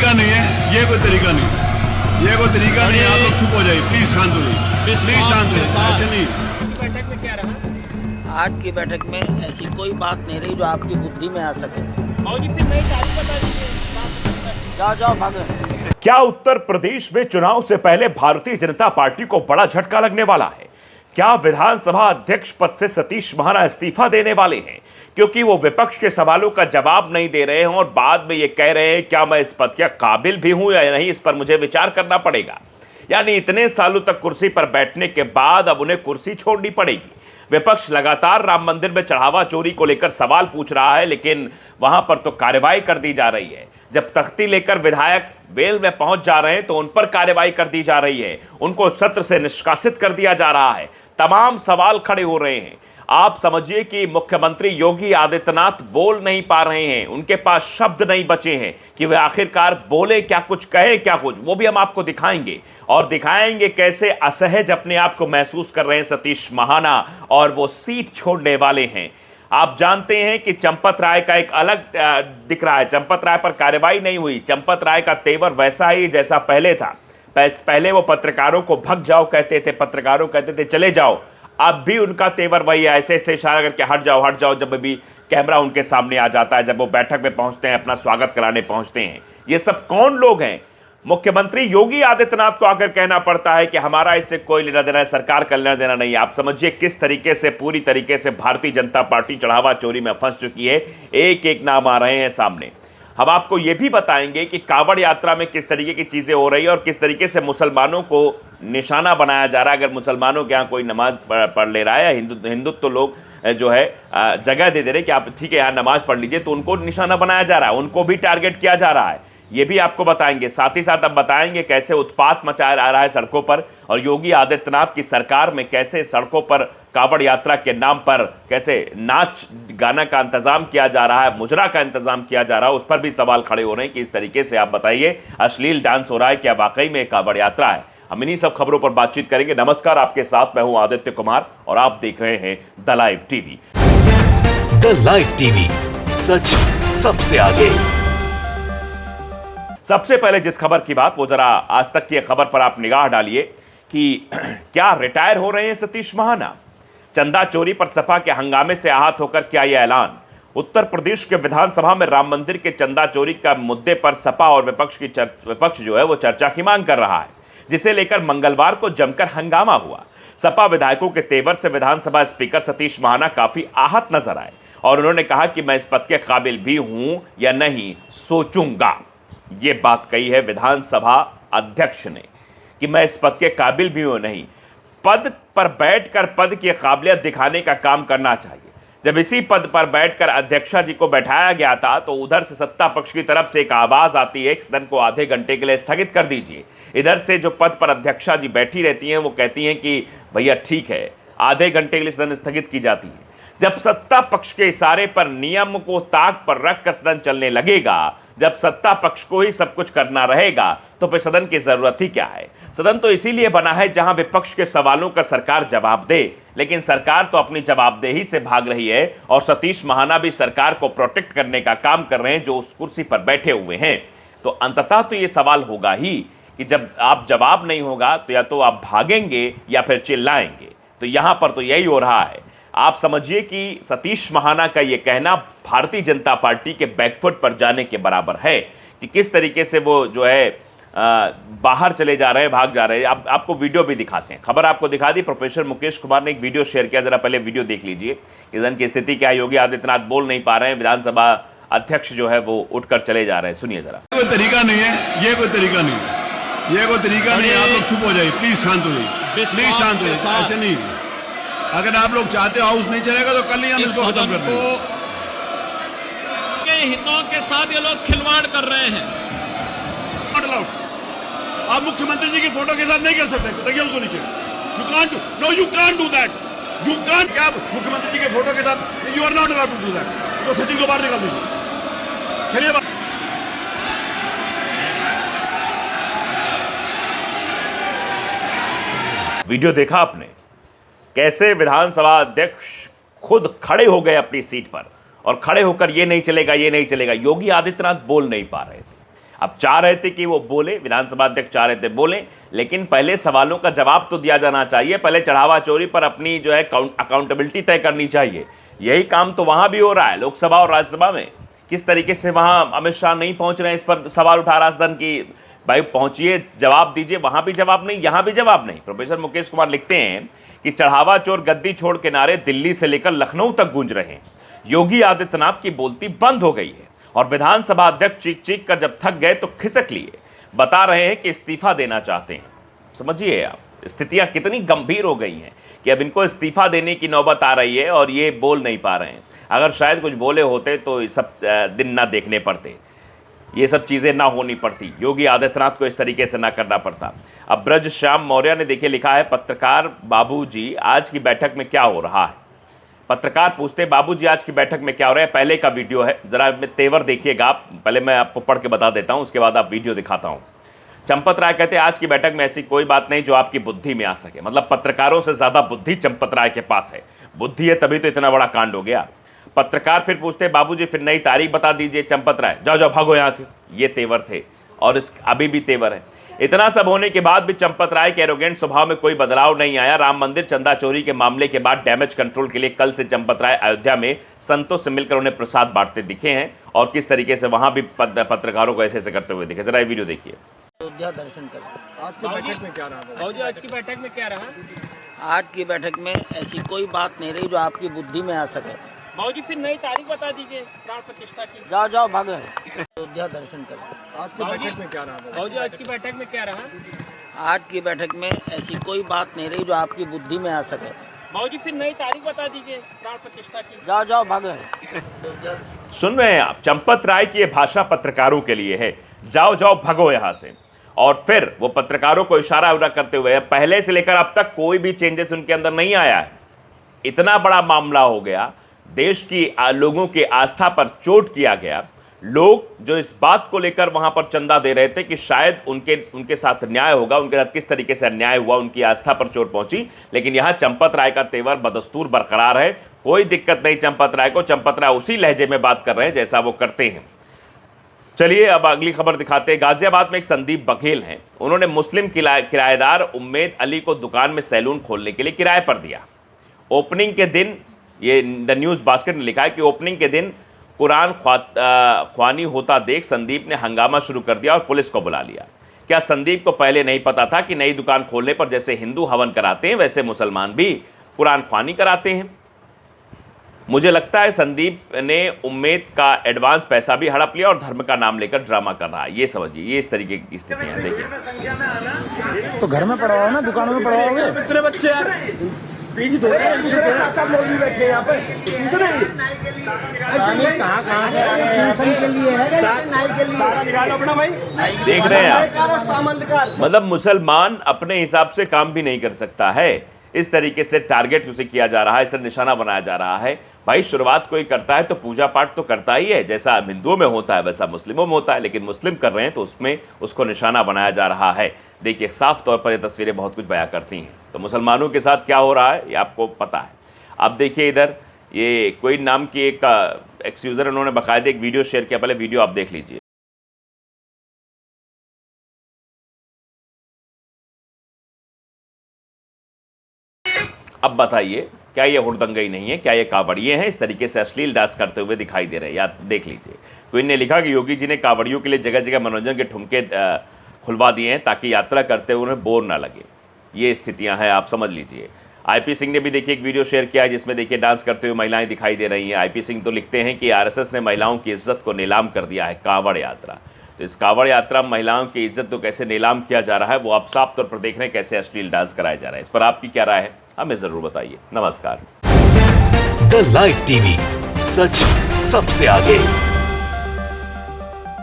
तरीका नहीं है, ये कोई तरीका नहीं, ये कोई तरीका नहीं है। आप लोग चुप हो जाइए प्लीज, शांत हो जाइए प्लीज, शांत हो जाइए। ऐसे नहीं। बैठक में क्या रहा? आज की बैठक में ऐसी कोई बात नहीं रही जो आपकी बुद्धि में आ सके। और जितनी नई तारीख बता दीजिए। जाओ जाओ भागो। क्या उत्तर प्रदेश में चुनाव से पहले भारतीय जनता पार्टी को बड़ा झटका लगने वाला है? क्या विधानसभा अध्यक्ष पद से सतीश महाना इस्तीफा देने वाले हैं क्योंकि वो विपक्ष के सवालों का जवाब नहीं दे रहे हैं और बाद में ये कह रहे हैं क्या मैं इस पद के काबिल भी हूं या नहीं, इस पर मुझे विचार करना पड़ेगा। यानी इतने सालों तक कुर्सी पर बैठने के बाद अब उन्हें कुर्सी छोड़नी पड़ेगी। विपक्ष लगातार राम मंदिर में चढ़ावा चोरी को लेकर सवाल पूछ रहा है, लेकिन वहां पर तो कार्रवाई कर दी जा रही है। जब तख्ती लेकर विधायक वेल में पहुंच जा रहे हैं तो उन पर कार्रवाई कर दी जा रही है, उनको सत्र से निष्कासित कर दिया जा रहा है। तमाम सवाल खड़े हो रहे हैं। आप समझिए कि मुख्यमंत्री योगी आदित्यनाथ बोल नहीं पा रहे हैं, उनके पास शब्द नहीं बचे हैं कि वे आखिरकार बोले क्या, कुछ कहे क्या, कुछ वो भी हम आपको दिखाएंगे और दिखाएंगे कैसे असहज अपने आप को महसूस कर रहे हैं सतीश महाना और वो सीट छोड़ने वाले हैं। आप जानते हैं कि चंपत राय का एक अलग दिख रहा है। चंपत राय पर कार्रवाई नहीं हुई। चंपत राय का तेवर वैसा ही जैसा पहले था। पहले वो पत्रकारों को भग जाओ कहते थे, पत्रकारों कहते थे चले जाओ। अब भी उनका तेवर वही है, ऐसे ऐसे इशारा करके हट जाओ जब भी कैमरा उनके सामने आ जाता है, जब वो बैठक में पहुंचते हैं, अपना स्वागत कराने पहुंचते हैं। ये सब कौन लोग हैं? मुख्यमंत्री योगी आदित्यनाथ को आकर कहना पड़ता है कि हमारा इससे कोई लेना देना है, सरकार का लेना देना नहीं है। आप समझिए किस तरीके से, पूरी तरीके से भारतीय जनता पार्टी चढ़ावा चोरी में फंस चुकी है। एक एक नाम आ रहे हैं सामने। हम आपको यह भी बताएंगे कि कांवड़ यात्रा में किस तरीके की चीजें हो रही है और किस तरीके से मुसलमानों को निशाना बनाया जा रहा है। अगर मुसलमानों के यहाँ कोई नमाज पढ़ ले रहा है या हिंदुत्व लोग जो है जगह दे दे रहे कि आप ठीक है यहाँ नमाज पढ़ लीजिए, तो उनको निशाना बनाया जा रहा है, उनको भी टारगेट किया जा रहा है। ये भी आपको बताएंगे। साथ ही साथ अब बताएंगे कैसे उत्पात मचाया जा रहा है सड़कों पर और योगी आदित्यनाथ की सरकार में कैसे सड़कों पर कांवड़ यात्रा के नाम पर कैसे नाच गाना का इंतजाम किया जा रहा है, मुजरा का इंतजाम किया जा रहा है। उस पर भी सवाल खड़े हो रहे हैं कि इस तरीके से आप बताइए अश्लील डांस हो रहा है, क्या वाकई में कांवड़ यात्रा है? हम इन्हीं सब खबरों पर बातचीत करेंगे। नमस्कार, आपके साथ मैं हूं आदित्य कुमार और आप देख रहे हैं the live TV. The live TV, सच सबसे आगे। सबसे पहले जिस खबर की बात, वो जरा आज तक की खबर पर आप निगाह डालिए कि क्या रिटायर हो रहे हैं सतीश महाना? चंदा चोरी पर सपा के हंगामे से आहत होकर क्या यह ऐलान? उत्तर प्रदेश के विधानसभा में राम मंदिर के चंदा चोरी का मुद्दे पर सपा और विपक्ष जो है वो चर्चा की मांग कर रहा है, जिसे लेकर मंगलवार को जमकर हंगामा हुआ। सपा विधायकों के तेवर से विधानसभा स्पीकर सतीश महाना काफी आहत नजर आए और उन्होंने कहा कि मैं इस पद के काबिल भी हूं या नहीं, सोचूंगा। ये बात कही है विधानसभा अध्यक्ष ने कि मैं इस पद के काबिल भी हूं नहीं। पद पर बैठकर पद की काबिलियत दिखाने का काम करना चाहिए। जब इसी पद पर बैठकर अध्यक्षा जी को बैठाया गया था तो उधर से सत्ता पक्ष की तरफ से एक आवाज आती है, सदन को आधे घंटे के लिए स्थगित कर दीजिए। इधर से जो पद पर अध्यक्षा जी बैठी रहती हैं वो कहती हैं कि भैया ठीक है, आधे घंटे के लिए सदन स्थगित की जाती है। जब सत्ता पक्ष के इशारे पर नियम को ताक पर रखकर सदन चलने लगेगा, जब सत्ता पक्ष को ही सब कुछ करना रहेगा, तो फिर सदन की जरूरत ही क्या है? सदन तो इसीलिए बना है जहां विपक्ष के सवालों का सरकार जवाब दे, लेकिन सरकार तो अपनी जवाबदेही से भाग रही है और सतीश महाना भी सरकार को प्रोटेक्ट करने का काम कर रहे हैं जो उस कुर्सी पर बैठे हुए हैं। तो अंततः तो ये सवाल होगा ही कि जब आप जवाब नहीं होगा तो या तो आप भागेंगे या फिर चिल्लाएंगे। तो यहां पर तो यही हो रहा है। आप समझिए कि सतीश महाना का यह कहना भारतीय जनता पार्टी के बैकफुट पर जाने के बराबर है कि किस तरीके से वो जो है बाहर चले जा रहे हैं, भाग जा रहे हैं। आपको वीडियो भी दिखाते हैं। खबर आपको दिखा दी। प्रोफेसर मुकेश कुमार ने एक वीडियो शेयर किया, जरा पहले वीडियो देख लीजिए। सदन की स्थिति क्या है? योगी आदित्यनाथ बोल नहीं पा रहे हैं, विधानसभा अध्यक्ष जो है वो उठकर चले जा रहे हैं। सुनिए जरा। कोई तरीका नहीं है, ये कोई तरीका नहीं, ये कोई तरीका नहीं है। आप लोग चुप हो जाइए प्लीज, शांत हो जाइए प्लीज, शांत हो जाइए। ऐसे नहीं, अगर आप लोग चाहते हो हाउस नहीं चलेगा तो कल ही हम इसको खत्म कर देंगे। हितों के साथ ये लोग खिलवाड़ कर रहे हैं। आप मुख्यमंत्री जी की फोटो के साथ नहीं कर सकते, देखिए उसको नीचे। You can't, no you can't do that, you can't. क्या मुख्यमंत्री जी के फोटो के साथ? You are not allowed to do that. तो सचिन को बाहर निकाल दीजिए। चलिए वीडियो देखा आपने कैसे विधानसभा अध्यक्ष खुद खड़े हो गए अपनी सीट पर और खड़े होकर ये नहीं चलेगा, ये नहीं चलेगा। योगी आदित्यनाथ बोल नहीं पा रहे थे। अब चाह रहे थे कि वो बोले, विधानसभा अध्यक्ष चाह रहे थे बोले, लेकिन पहले सवालों का जवाब तो दिया जाना चाहिए। पहले चढ़ावा चोरी पर अपनी जो है अकाउंटेबिलिटी तय करनी चाहिए। यही काम तो वहां भी हो रहा है, लोकसभा और राज्यसभा में। किस तरीके से वहां अमित शाह नहीं पहुंच रहे हैं, इस पर सवाल उठा रहा सदन की भाई पहुंचिए, जवाब दीजिए। वहां भी जवाब नहीं, यहां भी जवाब नहीं। प्रोफेसर मुकेश कुमार लिखते हैं कि चढ़ावा चोर गद्दी छोड़ के नारे दिल्ली से लेकर लखनऊ तक गूंज रहे हैं। योगी आदित्यनाथ की बोलती बंद हो गई है और विधानसभा अध्यक्ष चीख चीख कर जब थक गए तो खिसक लिए, बता रहे हैं कि इस्तीफा देना चाहते हैं। समझिए आप, स्थितियां कितनी गंभीर हो गई हैं कि अब इनको इस्तीफा देने की नौबत आ रही है और ये बोल नहीं पा रहे हैं। अगर शायद कुछ बोले होते तो सब दिन ना देखने पड़ते, ये सब चीज़ें ना होनी पड़ती, योगी आदित्यनाथ को इस तरीके से ना करना पड़ता। अब ब्रज श्याम मौर्य ने देखिए लिखा है, पत्रकार बाबूजी आज की बैठक में क्या हो रहा है। पत्रकार पूछते बाबूजी आज की बैठक में क्या हो रहा है। पहले का वीडियो है, जरा तेवर देखिएगा आप। पहले मैं आपको पढ़ के बता देता हूँ, उसके बाद आप वीडियो दिखाता हूँ। चंपत राय कहते हैं आज की बैठक में ऐसी कोई बात नहीं जो आपकी बुद्धि में आ सके। मतलब पत्रकारों से ज्यादा बुद्धि चंपत राय के पास है। बुद्धि है तभी तो इतना बड़ा कांड हो गया। पत्रकार फिर पूछते बाबूजी फिर नई तारीख बता दीजिए। चंपत राय जाओ जाओ भागो यहाँ से। ये तेवर थे और इस अभी भी तेवर है। इतना सब होने के बाद भी चंपत राय के एरोगेंट स्वभाव में कोई बदलाव नहीं आया। राम मंदिर चंदा चोरी के मामले के बाद डैमेज कंट्रोल के लिए कल से चंपत राय अयोध्या में संतों से मिलकर उन्हें प्रसाद बांटते दिखे हैं और किस तरीके से वहां भी पत्रकारों को ऐसे करते हुए दिखे। जरा ये वीडियो देखिए। अयोध्या दर्शन कर। आज की बैठक में क्या रहा? आज की बैठक में क्या रहा? आज की बैठक में ऐसी कोई बात नहीं रही जो आपकी बुद्धि में आ सके। बाबूजी फिर नई तारीख बता दीजिए प्राण प्रतिष्ठा की। जाओ जाओ भागो, अयोध्या दर्शन कर। आज की बैठक में क्या रहा? बाबूजी आज की बैठक में क्या रहा? आज की बैठक में ऐसी कोई बात नहीं रही जो आपकी बुद्धि में आ सके। बाबूजी फिर नई तारीख बता दीजिए प्राण प्रतिष्ठा की। जाओ जाओ भागो। सुन रहे हैं आप, चंपत राय की ये भाषा पत्रकारों के लिए है, जाओ जाओ भगो यहां से। और फिर वो पत्रकारों को इशारा करते हुए पहले से लेकर अब तक कोई भी चेंजेस उनके अंदर नहीं आया है। इतना बड़ा मामला हो गया, देश की लोगों की आस्था पर चोट किया गया। लोग जो इस बात को लेकर वहां पर चंदा दे रहे थे कि शायद उनके साथ न्याय होगा, उनके साथ किस तरीके से अन्याय हुआ, उनकी आस्था पर चोट पहुंची। लेकिन यहां चंपत राय का तेवर बदस्तूर बरकरार है, कोई दिक्कत नहीं चंपत राय को। चंपत राय उसी लहजे में बात कर रहे हैं जैसा वो करते हैं। चलिए अब अगली खबर दिखाते हैं। गाजियाबाद में एक संदीप बघेल हैं, उन्होंने मुस्लिम किराएदार उम्मेद अली को दुकान में सैलून खोलने के लिए किराए पर दिया। ओपनिंग के दिन, ये द न्यूज़ बास्केट ने लिखा है कि ओपनिंग के दिन कुरान ख्वानी होता देख संदीप ने हंगामा शुरू कर दिया और पुलिस को बुला लिया। क्या संदीप को पहले नहीं पता था कि नई दुकान खोलने पर जैसे हिंदू हवन कराते हैं वैसे मुसलमान भी कुरान ख्वानी कराते हैं? मुझे लगता है संदीप ने उम्मेद का एडवांस पैसा भी हड़प लिया और धर्म का नाम लेकर ड्रामा कर रहा है। ये समझिए, ये इस तरीके की स्थितियां हैं। देखिए तो घर में पढ़वाओ ना, दुकानों में पढ़वाओगे? कितने बच्चे यार बीज दो लोग भी बैठे यहाँ पे। कहाँ से के लिए है? निकालो अपना भाई। देख रहे हैं आप, मतलब मुसलमान अपने हिसाब से काम भी नहीं कर सकता है। इस तरीके से टारगेट उसे किया जा रहा है, इस तरह निशाना बनाया जा रहा है। भाई शुरुआत कोई करता है तो पूजा पाठ तो करता ही है, जैसा हिंदुओं में होता है वैसा मुस्लिमों में होता है। लेकिन मुस्लिम कर रहे हैं तो उसमें उसको निशाना बनाया जा रहा है। देखिए साफ तौर पर ये तस्वीरें बहुत कुछ बयां करती हैं। तो मुसलमानों के साथ क्या हो रहा है ये आपको पता है। अब देखिए इधर ये कोई नाम की एक एक्स यूज़र, उन्होंने बाकायदे एक वीडियो शेयर किया। पहले वीडियो आप देख लीजिए। अब बताइए क्या ये हुड़दंगई नहीं है? क्या ये कावड़िए हैं? इस तरीके से अश्लील डांस करते हुए दिखाई दे रहे हैं। याद देख लीजिए। तो इनने लिखा कि योगी जी ने कावड़ियों के लिए जगह जगह मनोरंजन के ठुमके खुलवा दिए हैं ताकि यात्रा करते हुए उन्हें बोर ना लगे। ये स्थितियां हैं, आप समझ लीजिए। आईपी सिंह ने भी देखिए एक वीडियो शेयर किया है जिसमें देखिए डांस करते हुए महिलाएं दिखाई दे रही हैं। आईपी सिंह तो लिखते हैं कि आरएसएस ने महिलाओं की इज्जत को नीलाम कर दिया है, कांवड़ यात्रा। तो इस कांवड़ यात्रा में महिलाओं की इज्जत को कैसे नीलाम किया जा रहा है वो आप साफ तौर पर देख रहे हैं, कैसे अश्लील डांस कराए जा रहे हैं। इस पर आपकी क्या राय है हमें ज़रूर बताइए। नमस्कार। द लाइव टीवी, सच सबसे आगे।